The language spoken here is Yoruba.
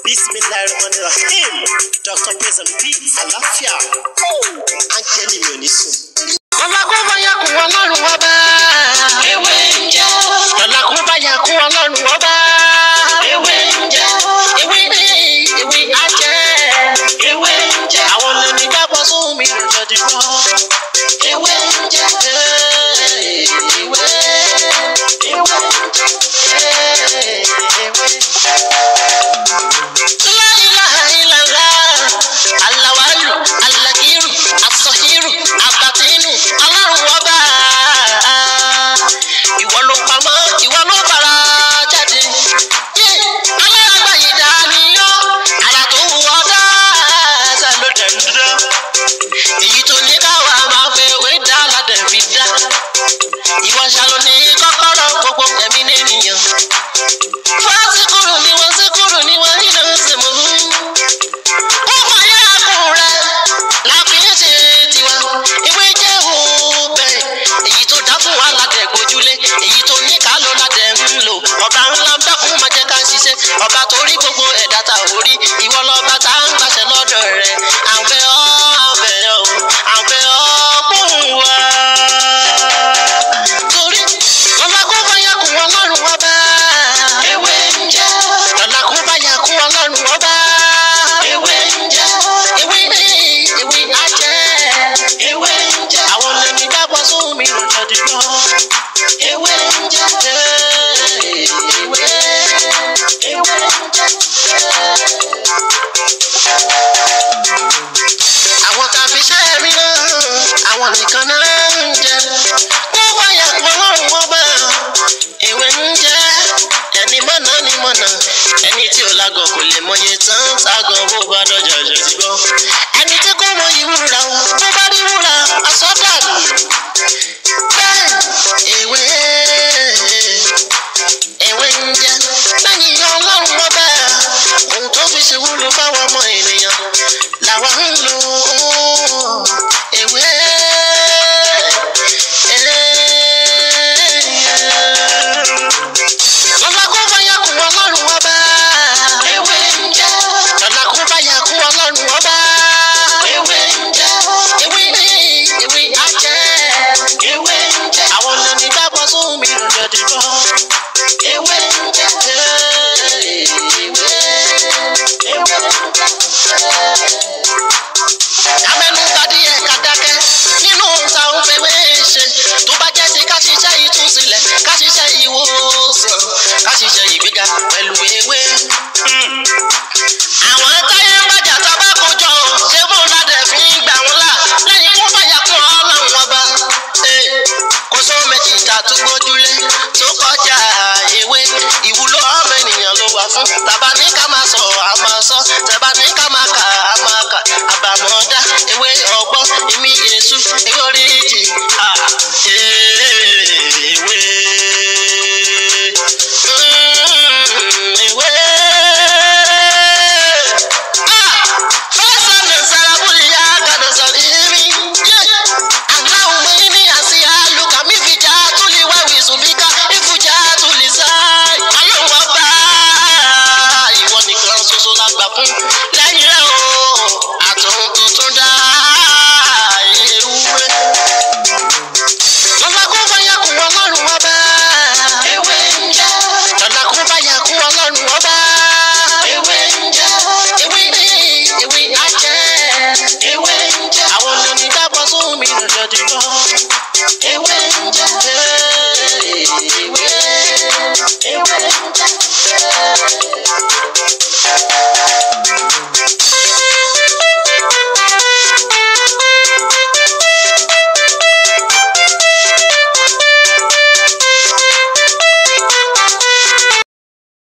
Bismillahirrahmanirrahim. Dr. Praise and Peace. Àlàáfíà. Áńgẹ́lì mi ò ní sùn. Lọ́la kó bá yà kún Ọlọ́run ọba. Ewé ń jẹ́. Lọ́la kó bá yà kún Ọlọ́run ọba. Ewé ń jẹ́. Ewé á jẹ́. Ewé ń jẹ́. Àwọn lèmi gbàgbọ́ sóhun mi lọ́jọ́ dìbò. Ewé ń jẹ́. Ewé. La ilaha illallah. Alawalu, alakiru, asahiru, abatinu, Ọlọ́run ọba. Ìwọ ló pamọ́, ìwọ ló bára jáde. Alágbà yìí dániyọ́, àrà tó wù ọ́ dá, ẹsẹ̀ ló dẹ̀ ń dúró. Èyí tó ní káwa máa fẹ́ wé dá ládẹ̀ fi dá. Ìwọ ṣàlọ́ ní kọ́kọ́rọ́ gbogbo ẹ̀mí nìyẹn. Fásikúrò ni wọ́n nínú ìsìnkú. Ó máa yá àkùn rẹ̀ láfi ń ṣe tiwa. Ìwé jẹ́ òbẹ̀. Èyí tó dá fún wa ládẹ̀ gbójúlé. Èyí tó ní ká ló ládẹ̀ ń lò. Ọba ńlá ń dákun máa jẹ́ ká ṣiṣẹ́. Ọba tó rí gbogbo ẹ̀dá ta ò rí. Ìwọ lọ́ba tá ń gbàṣẹ lọ́dọ̀ rẹ̀. Àbẹ̀ ọ́ kún wa. Torí lọ́la kó bá yà kún Ọlọ́run ọba. Ewé ń jẹ́. Lọ́la kó bá yà kún Ọlọ́run ọba. Ewé ń jẹ́. Ewé á jẹ́. Ewé ń jẹ́. Àwọn lèmi gbàgbọ́ sóhun mi lọ́jọ́ dìbò. Ewé ń jẹ́. Ewé ń jẹ́. Àwọn tàbí iṣẹ́ mi náà, àwọn nìkan náà ń jẹ. Kó wáyà kún Ọlọ́run ọba. Ewé ń jẹ́. Ẹni mọ̀nà ni mọ̀nà. Ẹni tí ò lágọ̀ kò lè mọye tán. Ságọ̀ bó bá dọ̀jà jẹ̀ ti gbọ́. Ẹni tí kò mọ ìwúra o, tó bá rí wúra, àsọdàlù. Bẹ́ẹ̀ ewé ń jẹ́. Lẹ́yìn Ọlọ́run ọba. Ohun tó fi ṣe wúlò fáwọn ọmọ ènìyàn làwọn ń lò. Ewé. Lọ́la kó bá yà kún Ọlọ́run ọba. Ewé ń jẹ́. Lọ́la kó bá yà kún Ọlọ́run ọba. Ewé ń jẹ́. Ewé á jẹ́. Ewé ń jẹ́. Àwọn lèmi gbàgbọ́ sóhun mi lọ́jọ́ dìbò. Ewé ń jẹ́. Amẹ́nu tàdí ẹ̀ka dákẹ́ nínú ta ń fẹ́wé ṣe. Tó bá jẹ́ ti ká ṣiṣẹ́ ìtúsílẹ̀, ká ṣiṣẹ́ ìwòsàn, ká ṣiṣẹ́ ìgbéga pẹ̀lú ewé. Àwọn táyé ń bàjá tábà kójọ, ṣé bó ládẹ̀ fi ń gbà wọ́n là lẹ́yìn kó bá yà kún Ọlọ́run ọba. Kò sóhun méjì tá a tún gbójúlé tó kọjá ewé. Ìwúlò ọmọ ènìyàn ló wà fún. Tàbá ní ká máa sọ, a máa sọ. Tẹ̀bá ní ká máa kà, a máa kà. Àbàmọ̀dá, ewé ọgbọ́n, ìmí èṣù, ewé oríjì. Ewé. Fẹ́sàn ní Sàràbùlì yá gàdọ̀ sọ̀rí mi. Aláwọ̀ mọ́ ní àṣì àlùkà mi fi já túlì wáwì sùbíkà ìfújà túlì sáì. Ọlọ́run ọba ìwọ nìkan ṣoṣo la gbà fún. Lẹ́yìn rẹ̀ o, àtúntò tuntun dá ewé. Lọ́la kó bá yà kún Ọlọ́run ọba. Ewé ń jẹ́. Lọ́la kó bá yà kún Ọlọ́run ọba. Ewé ń jẹ́. Ewé á jẹ́. Ewé ń jẹ́. Àwọn lèmi gbàgbọ́ sóhun mi lọ́jọ́ dìbò.